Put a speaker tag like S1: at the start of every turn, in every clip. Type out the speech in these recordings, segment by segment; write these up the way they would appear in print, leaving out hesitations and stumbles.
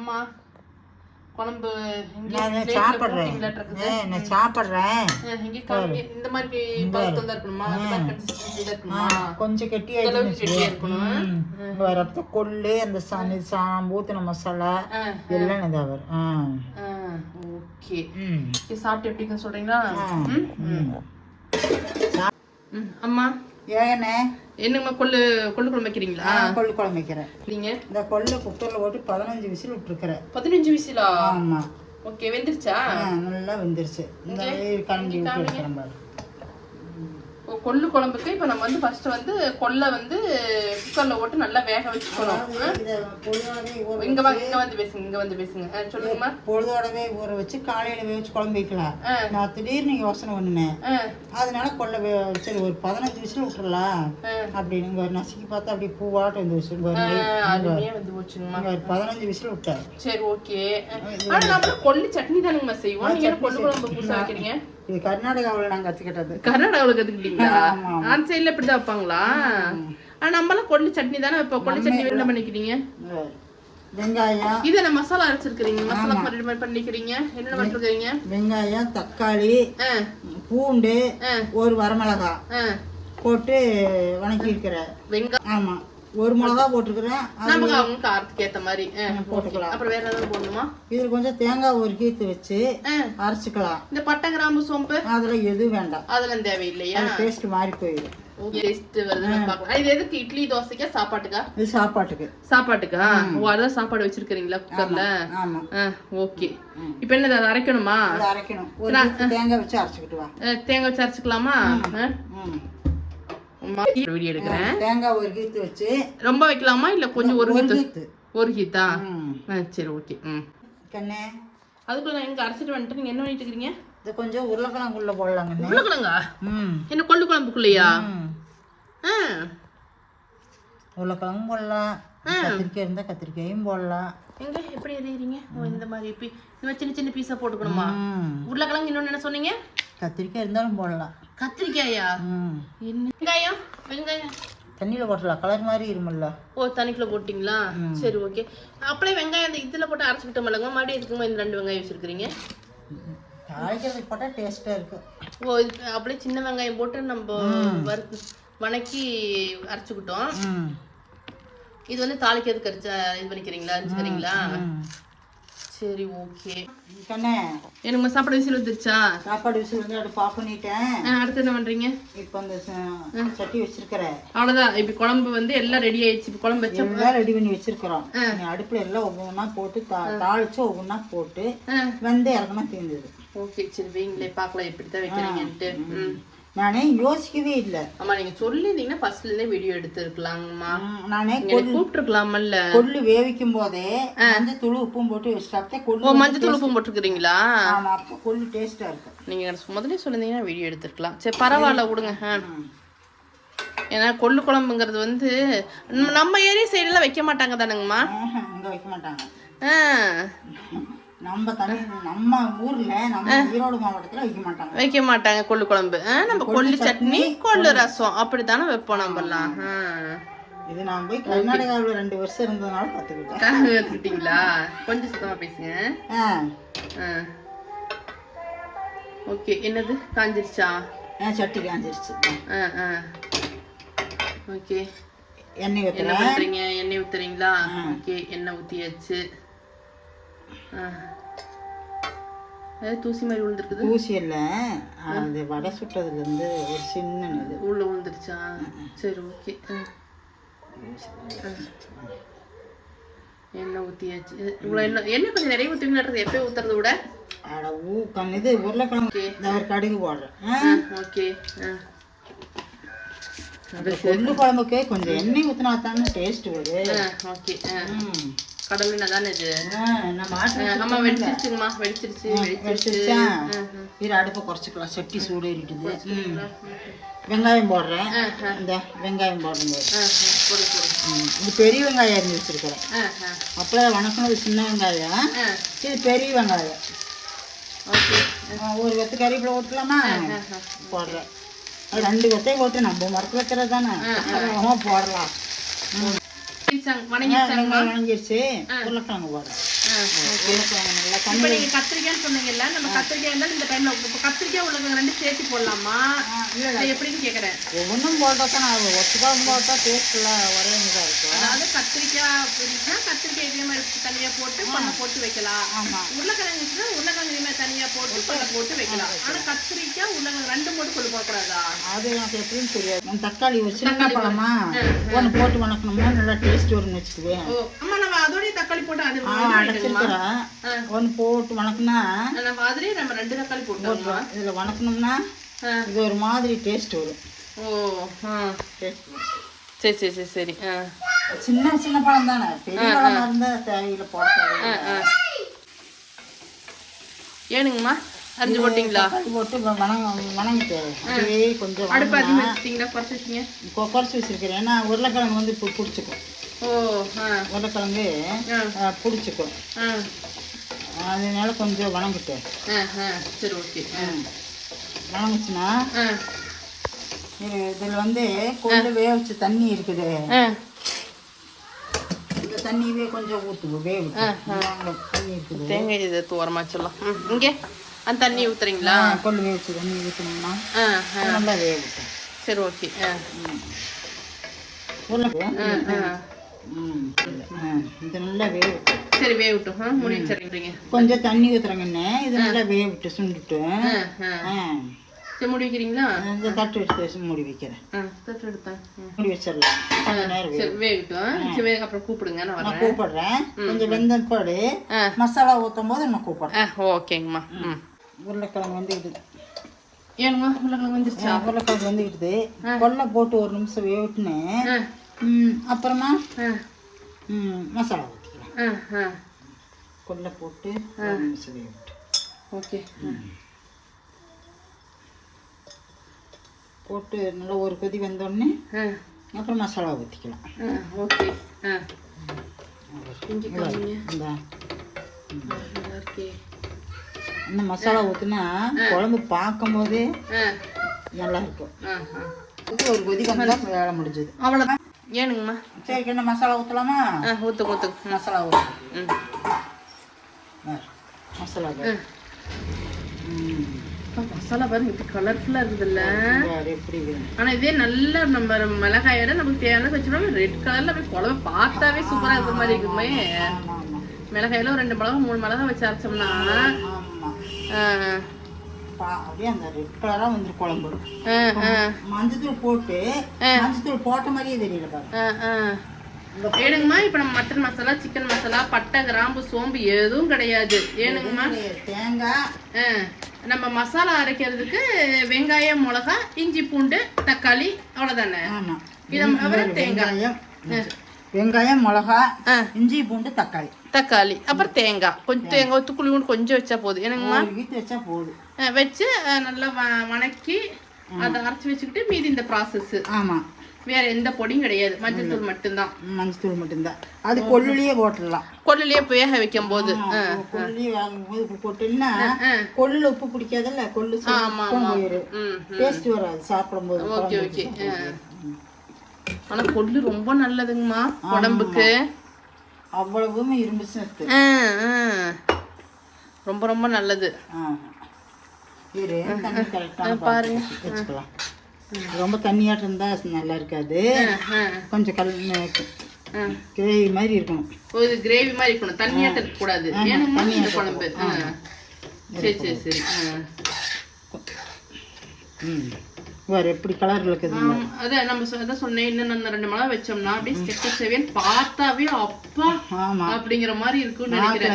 S1: அம்மா குழம்பு
S2: நான் சாப்பிட்றேன். நான் சாப்பிட்றேன்.
S1: இந்த மாதிரி பதத்துல தான் இருக்கணுமா?
S2: கொஞ்சம் கெட்டியாக வரப்ப கொள்ளு அந்த ஊற்றின மசாலா எல்லாம் இதாக வரும்.
S1: ஓகே, சாப்பிட்டு எப்படின்னு சொல்றீங்களா? அம்மா
S2: ஏண்ணே
S1: என்னங்கம்மா கொள்ளு குழம்பு வைக்கிறீங்களா?
S2: கொள்ளு குழம்பு வைக்கிறேன்.
S1: நீங்க இந்த
S2: கொள்ளு குக்கரில் போட்டு 15 விசில் விட்டுருக்குறேன்.
S1: 15 விசிலா?
S2: ஆமாம்.
S1: ஓகே, வெந்துருச்சா?
S2: நல்லா வெந்துருச்சு. இந்த கரண்டி விட்டு எடுக்கிறேன் பாரு.
S1: கொள்ளு குழம்புக்கு இப்போ நம்ம வந்து ஃபர்ஸ்ட் வந்து கொள்ளை வந்து குக்கர்ல போட்டு நல்லா வேக வச்சுக்கணும். இங்க வந்து பேசுங்க சொல்லுங்கம்மா.
S2: பொழுதோடவே ஊற வச்சு காலையில வேவிச்சு குழம்பு வைக்கலாம். நான் திடீர்னு யோசனை பண்ணுனேன். அதனால கொள்ளை சரி ஒரு 15 விசில் விட்டுறலாம் அப்படின்னு நசுக்கி பார்த்தா அப்படியே பூவாட்டம் வந்து வச்சு
S1: வந்து போச்சுங்கம்மா.
S2: ஒரு 15 விசில் விட்டேன்.
S1: சரி, ஓகே. ஆனா நம்ம கொள்ளு சட்னி தானுங்கம்மா செய்வோம். நீங்க கொள்ளு குழம்பு புதுசா வைக்கிறீங்க?
S2: இது கர்நாடகாவில் நாங்கள் கற்றுக்கிட்டது.
S1: கர்நாடகாவில் கற்றுக்கிட்டீங்களா? அந்த சைடில் இப்படி தான் வைப்பாங்களா? ஆனால் நம்மளாம் கொள்ளு சட்னி தானே இப்போ. கொள்ளு சட்னி என்ன பண்ணிக்கிறீங்க?
S2: வெங்காயம்.
S1: இதை நான் மசாலா அரைச்சிருக்கிறீங்க. மசாலா மாதிரி பண்ணிக்கிறீங்க. என்னென்ன பண்ணிருக்கீங்க?
S2: வெங்காயம், தக்காளி, பூண்டு, ஒரு வரமிளகாய் போட்டு வணக்கி இருக்கிறேன். வெங்காயம் ஆமாம், ஒரு மிளகா போட்டுக்கிறேன்.
S1: நமக்கு அவங்க காரத்துக்கு ஏற்ற மாதிரி போட்டுக்கலாம். அப்புறம் வேற ஏதாவது போடணுமா?
S2: இதில் கொஞ்சம் தேங்காய் ஒரு கீத்து வச்சு அரைச்சிக்கலாம்.
S1: இந்த பட்டை, கிராம்பு, சோம்பு அதெல்லாம்
S2: எதுவும் வேண்டாம்.
S1: அதெல்லாம் தேவையில்லையா?
S2: டேஸ்ட் மாறி போயிடும்.
S1: இது எதுக்கு? இட்லி, தோசைக்கா, சாப்பாட்டுக்கா?
S2: இது சாப்பாட்டுக்கு.
S1: சாப்பாட்டுக்கா? அதான் சாப்பாடு வச்சிருக்கீங்களா குக்கர்ல?
S2: ஆமா.
S1: ஓகே. இப்போ என்ன அதை அரைக்கணுமா?
S2: அரைக்கணும். தேங்காய் வச்சு அரைச்சிக்கிட்டு வா.
S1: தேங்காய் வச்சு அரைச்சிக்கலாமா? வீடியோ எடுக்கிறேன்.
S2: தேங்காய் ஒரு கீத்து வச்சு.
S1: ரொம்ப வைக்கலாமா இல்ல கொஞ்சம்? ஒரு கீத்தா? சரி, ஓகே.
S2: கண்ணே,
S1: அதுக்குள்ள நான் எங்க அரைச்சிட்டு வந்துட்டு நீங்க என்ன பண்ணிட்டு இருக்கீங்க?
S2: இது கொஞ்சம் உருளைக்கிழங்குள்ள போடலாங்க.
S1: உருளைக்கிழங்கா? என்ன கொள்ளு குழம்புக்குள்ளையா?
S2: உருளைக்கிழங்கும் போடலாம், கத்திரிக்காய் இருந்தா கத்திரிக்காயும் போடலாம்.
S1: எங்க எப்படி எறியறீங்க? இந்த மாதிரி சின்ன சின்ன பீஸா போட்டுக்கணுமா? உருளைக்கிழங்கு இன்னொன்னு என்ன சொன்னீங்க?
S2: கத்திரிக்காய் இருந்தாலும் போடலாம்.
S1: கத்திரிக்காயா? என்ன வெங்காயம்
S2: தண்ணியில போட்டலாம், கலர் மாதிரி இருமல்ல.
S1: ஓ, தண்ணிக்குள்ள போட்டீங்களா? சரி, ஓகே. அப்படியே வெங்காயம் அந்த இதுல போட்டு அரைச்சிக்கிட்ட மல்லங்க. மறுபடியும் எதுக்குமா இந்த 2 வெங்காயம் வச்சிருக்கீங்க?
S2: தாளிக்கிறதுக்கு போட்டா டேஸ்டா இருக்கு.
S1: ஓ, அப்படியே சின்ன வெங்காயம் போட்டு நம்ம வணக்கி அரைச்சுக்கிட்டோம். இது வந்து தாளிக்கிறதுக்கு இது பண்ணிக்கிறீங்களா? அரைச்சுக்கிறீங்களா? சரி, ஓகே.
S2: கண்ணே,
S1: எனக்கு சாப்பாடு விசில் வந்துருச்சா?
S2: சாப்பாடு விசில் வந்து அடுப்பு ஆஃப் பண்ணிட்டேன்.
S1: அடுத்து என்ன பண்றீங்க?
S2: இப்போ அந்த சட்டி வச்சிருக்கிறேன்.
S1: அவ்வளவுதான். இப்போ குழம்பு வந்து எல்லாம் ரெடி ஆயிடுச்சு. இப்போ குழம்பு வச்சு
S2: எல்லாம் ரெடி பண்ணி வச்சிருக்கிறோம். அடுப்புல எல்லாம் ஒவ்வொன்றா போட்டு தாளிச்சு ஒவ்வொன்றா போட்டு வெந்து இறக்கணும் தீர்ந்தது.
S1: ஓகே, சரி, வைங்களே பார்க்கலாம் எப்படித்தான் வைக்கிறீங்கன்ட்டு.
S2: நானே யோசிக்கவே இல்லை.
S1: ஆமா, நீங்க சொல்லிருந்தீங்கன்னா ஃபர்ஸ்ட்ல இருந்தே வீடியோ எடுத்துருக்கலாங்கம்மா.
S2: நானே
S1: கூப்பிட்டுருக்கலாமல்ல.
S2: கொள்ளு வேவிக்கும் போதே மஞ்சள் தூள் உப்பும் போட்டு வச்சுட்டேன். கொள்ளு
S1: மஞ்சள் தூள் உப்பும் போட்டுருக்கீங்களா?
S2: ஆமா, அப்போ கொள்ளு டேஸ்டா இருக்கும்.
S1: நீங்க முதல்ல சொல்லிருந்தீங்கன்னா வீடியோ எடுத்துருக்கலாம். சரி, பரவாயில்ல, விடுங்க. ஏன்னா கொள்ளு குழம்புங்கிறது வந்து நம்ம ஏரியா சைடுலாம் வைக்க மாட்டாங்க தானுங்கம்மா?
S2: இங்க வைக்க மாட்டாங்க. நம்ம ஊர்ல நம்ம ஈரோடு மாவட்டத்துல வைக்க மாட்டாங்க
S1: கொள்ளு குழம்பு. நம்ம கொள்ளு சட்னி, கொள்ளு ரசம் அப்படித்தானே வைப்போம் நம்மலாம்.
S2: இது நான் போய் கர்நாடகாவில் 2 வருஷம் இருந்ததுனால கத்துக்கிட்டீங்களா?
S1: கொஞ்சம் சுத்தமா பேசுங்க. ஓகே, என்னது காஞ்சிருச்சா?
S2: சட்டி காஞ்சிருச்சு.
S1: ஓகே,
S2: எண்ணெய்
S1: ஊத்துறீங்க. எண்ணெய் ஊத்துறீங்களா? ஓகே, எண்ணெய் ஊத்தியாச்சு. தூசி மாதிரி விழுந்துருக்குது.
S2: தூசி இல்ல, அது வடை சுட்டதுல இருந்து ஒரு சின்ன இது
S1: உள்ள விழுந்துருச்சா? சரி, ஓகே. எண்ணெய் ஊத்தியாச்சு. இவ்வளோ எண்ணெய் கொஞ்சம் நிறைய ஊற்றுவீங்கன்றது எப்போ ஊற்றுறத விட
S2: இது உருளைக்கிழங்கு கடுகு போடுறேன்.
S1: ஓகே.
S2: கொள்ளு குழம்புக்கு கொஞ்சம் எண்ணெய் ஊற்றினா தானே டேஸ்ட் வருது.
S1: ஓகே. கடவுள் தானே இது. அம்மா வெடிச்சிருச்சுங்கம்மா. வெடிச்சிருச்சா?
S2: இது அடுப்பை குறைச்சிக்கலாம், சட்டி சூடு இருக்குது. வெங்காயம் போடுறேன். இந்த வெங்காயம் போடும்போது இது பெரிய வெங்காயம் அரிஞ்சு வச்சிருக்கிறேன். அப்புறம் வணக்கினது சின்ன வெங்காயம், இது பெரிய வெங்காயம். ஒரு வெத்து கறிவேப்பிலை ஊற்றலாமா? போடுறேன். 2 வெத்தையும் போட்டு நம்ம மரத்தில் வைக்கிறது தானே, போடலாம். வெங்காயம் வணங்கிருச்சு. உருளைக்கிழங்கு போடுறேன். உருளைக்கிழங்கு நல்லா
S1: இப்போ நீங்கள் கத்திரிக்காய்ன்னு சொன்னீங்கல்ல, நம்ம கத்திரிக்காய் இருந்தாலும் இந்த டைமில் இப்போ கத்திரிக்காய் உருளைக்கிழங்கு ரெண்டு சேர்த்து போடலாமா? இல்லை எப்படின்னு கேட்குறேன்.
S2: ஒவ்வொன்றும் போட்டால் தான் நான் ஒட்டுக்காக போட்டால் டேஸ்ட்லாம் ஒரே இதாக இருக்கும்.
S1: அதாவது கத்திரிக்காய் இருந்துச்சுன்னா கத்திரிக்காய் இதே மாதிரி தனியாக போட்டு பண்ணை போட்டு வைக்கலாம். ஆமாம். உருளைக்கிழங்கு இருந்துச்சுன்னா உருளைக்கிழங்கு இதே மாதிரி தனியாக போட்டு பண்ணை போட்டு வைக்கலாம். ஆனால் கத்திரிக்காய் உருளைக்கிழங்கு ரெண்டு போட்டு கொண்டு போகக்கூடாதா? அது எனக்கு எப்படின்னு தெரியாது. தக்காளி ஒரு சின்ன பழமா ஒன்று போட்டு வணக்கணும்னா நல்லா டேஸ்ட் வரும்னு வச்சுக்குவேன். ஆமா, நம்ம அதோடய தக்காளி போட்டு அது அடைச்சிருக்கிறேன். ஒன்று போட்டு வணக்கினா நம்ம அதுலேயே நம்ம 2 தக்காளி போட்டுருவோம். இதில் வணக்கணும்னா இது ஒரு மாதிரி டேஸ்ட் வரும். ஓ டேஸ்ட். சரி சரி சரி சரி. சின்ன சின்ன பழம் தானே, பெரிய பழமாக இருந்தால் தேவையில் போட தேவை. ஏனுங்கம்மா அரிஞ்சு போட்டிங்களா? போட்டு வணங்கிட்டு அப்படியே கொஞ்சம் அடுப்பு அதிகமாக வச்சுட்டிங்களா? குறைச்சி வச்சிங்க? குறைச்சி வச்சுருக்கிறேன். ஏன்னா உருளைக்கிழங்கு வந்து இப்போ பிடிச்சிக்கும். ஓ உருளைக்கிழங்கு பிடிச்சிக்கும். அதனால கொஞ்சம் வணங்கிட்டு. சரி ஓகே. வணங்குச்சுன்னா இதில் வந்து கொஞ்சம் வேக வச்ச தண்ணி இருக்குது. இந்த தண்ணியவே கொஞ்சம் ஊற்றுவோம். தண்ணி இருக்குது. தேங்காய் இதை தூரமாக சொல்லலாம். இங்கே அந்த தண்ணி ஊற்றுறீங்களா? கொள்ளு வேக வச்சு தண்ணி ஊற்றணும்னா நல்லா வேக விட்டேன். சரி ஓகே. இது நல்லா வேகட்டும். சரி வேகட்டும். மூடி வச்சிடுறீங்க. கொஞ்சம் தண்ணி ஊற்றுறங்கண்ணே. இது நல்லா வேகவிட்டு சுண்டுட்டு மூடி வைக்கிறீங்களா? இந்த தட்டு எடுத்து மூடி வைக்கிறேன். தட்டு எடுத்தேன் மூடி வச்சிடலாம். கொஞ்ச நேரம் வேகட்டும். அப்புறம் கூப்பிடுங்க. நான் கூப்பிடுறேன். கொஞ்சம் வெந்தம் போடு. மசாலா ஊற்றும் போது நான் கூப்பிடுறேன். ஓகேங்கம்மா. உருளைக்கிழங்கு வந்து இது ஏனுமா உருளைக்கிழங்கு வந்துருச்சா? உருளைக்கிழங்கு வந்துக்கிட்டு கொல்லை போட்டு ஒரு நிமிஷம் வேவிட்டுன்னு அப்புறமா மசாலா ஊற்றிக்கலாம். கொல்லை போட்டு ஒரு நிமிஷம் வேவிட்டு ஓகே போட்டு நல்லா ஒரு கொதி வந்தோடனே அப்புறம் மசாலா ஊற்றிக்கலாம். ஓகே. இந்த மசாலா ஊற்றினா குழம்பு பார்க்கும் போதே நல்லா இருக்கும். ஒரு கொதி வந்தால் வேலை முடிஞ்சது. அவ்வளோதான். ஏனுங்கம்மா சரி என்ன மசாலா ஊற்றலாமா? ஊற்று மசாலா ஊற்று. மசாலா மசாலா பாருங்க இப்படி கலர்ஃபுல்லாக இருக்குதுல்ல. ஆனால் இதே நல்ல நம்ம மிளகாயோட நமக்கு தேவையான வச்சோம்னா ரெட் கலரில் அப்படியே குழம்பு பார்த்தாவே சூப்பராக இருக்கிற மாதிரி இருக்குமே. மிளகாயில ஒரு 2 மிளகா 3 மிளகா வச்சு அரைச்சோம்னா அப்படியே அந்த ரெட் கலரா வந்து குழம்பு. மஞ்சத்தூள் போட்டு மஞ்சத்தூள் போட்ட மாதிரியே தெரியல பாருங்க. ஏனுங்கம்மா இப்ப நம்ம மட்டன் மசாலா சிக்கன் மசாலா பட்டை கிராம்பு சோம்பு எதுவும் கிடையாது. ஏனுங்கம்மா தேங்காய் நம்ம மசாலா அரைக்கிறதுக்கு வெங்காயம் மிளகா இஞ்சி பூண்டு தக்காளி அவ்வளவுதானே? இதை தேங்காய் வெங்காயம் மிளகா இஞ்சி பூண்டு தக்காளி அப்புறம் தேங்காய் கொஞ்சம் தேங்காய் துக்குளி கொஞ்சம் வச்சா போதும். என்னங்கம்மா வச்சா போதும். வச்சு நல்லா வணக்கி அதை அரைச்சி வச்சுக்கிட்டு மீதி இந்த ப்ராசஸ். ஆமாம் வேற எந்த பொடியும் கிடையாது. மஞ்சத்தூள் மட்டும்தான். அது கொள்ளுலயே போட்டுடலாம். கொள்ளுலயே வேக வைக்கும் போது கொள்ளுலயே வாங்கும்போது உப்பு போட்டுன்னா கொள்ளுல உப்பு பிடிக்காதல்ல. கொள்ளு டேஸ்ட் வராது சாப்பிடும் போது. Okay okay. ஆனா கொள்ளு ரொம்ப நல்லதுங்கம்மா உடம்புக்கு. அவ்வளவுமே இரும்பு சத்து. ரொம்ப ரொம்ப நல்லது. பாருங்க வச்சுக்கலாம். ரொம்ப தண்ணியாட்டம் இருந்தா நல்லா இருக்காது. கொஞ்சம் கிரேவி மாதிரி இருக்கணும். ஒரு கிரேவி மாதிரி இருக்கணும். தண்ணியாட்டம் இருக்க கூடாது. ஏன்னா இந்த குழம்பு. சரி சரி சரி. வேற எப்படி கலர் இருக்குது. அதான் நம்ம அதான் சொன்னேன். இன்னும் 2 மிளகா வச்சோம்னா அப்படியே செக்க செவேன் பார்த்தாவே அப்பா அப்படிங்கிற மாதிரி இருக்கும்னு நினைக்கிறேன்.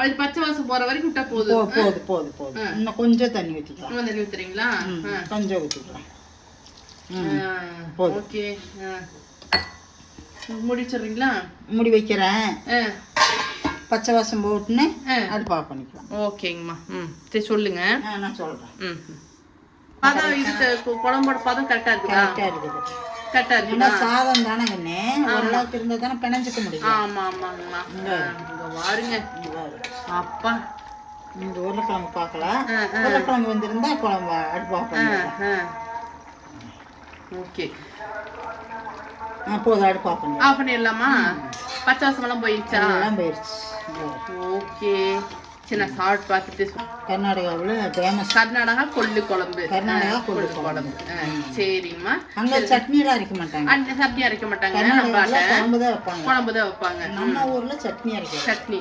S1: அது பச்சை வாசம் போற வரைக்கும் விட்டா போதும். இன்னும் கொஞ்சம் தண்ணி ஊற்றிக்கலாம். தண்ணி ஊத்துறீங்களா? கொஞ்சம் ஊற்றிக்கலாம். ஓகே முடிச்சிடுறீங்களா? முடி வைக்கிறேன். பச்சை வாசம் போட்டுன்னு அடுப்பு ஆஃப் பண்ணிக்கலாம். ஓகேங்கம்மா. சரி சொல்லுங்க. நான் சொல்றேன். பதம் இது குழம்போட பதம் கரெக்டா இருக்குதா? கரெக்டா இருக்குதா? சாதம் தானே கண்ணே ஓரளவுக்கு இருந்தா தானே பிணைஞ்சிக்க முடியும். ஆமா ஆமாங்கம்மா. இங்க வாருங்க அப்பா. இந்த உருளைக்கிழங்கு பார்க்கலாம். உருளைக்கிழங்கு வந்திருந்தா குழம்பு அடுப்பு ஆஃப் பண்ணிக்கலாம். ஓகே
S2: போதும், அடுப்பு ஆஃப் பண்ணி
S1: ஆஃப் பண்ணிடலாமா? பச்சை வாசமெல்லாம் போயிடுச்சா?
S2: எல்லாம் போயிடுச்சு.
S1: ஓகே, சரி நான் சாப்பிட்டு பார்த்துட்டு.
S2: கர்நாடகாவில் ஃபேமஸ்
S1: கர்நாடகா கொள்ளு குழம்பு.
S2: கர்நாடகா கொள்ளு
S1: குழம்பு. சரிம்மா.
S2: அங்கே சட்னியெல்லாம் அரைக்க மாட்டாங்க.
S1: அந்த சட்னி அரைக்க மாட்டாங்க,
S2: குழம்பு தான் வைப்பாங்க.
S1: குழம்பு தான் வைப்பாங்க.
S2: நம்ம ஊரில் சட்னி அரைக்க
S1: சட்னி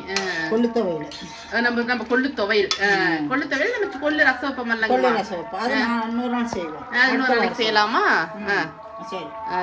S2: கொள்ளு துவையல்.
S1: நம்ம கொள்ளு துவையல். கொள்ளு துவையல் நம்ம கொள்ளு ரசம் வைப்போம்.
S2: கொள்ளு ரசம் வைப்போம். அது நான் இன்னொரு நாள் செய்வோம்.
S1: இன்னொரு நாளைக்கு செய்யலாமா?
S2: சரி.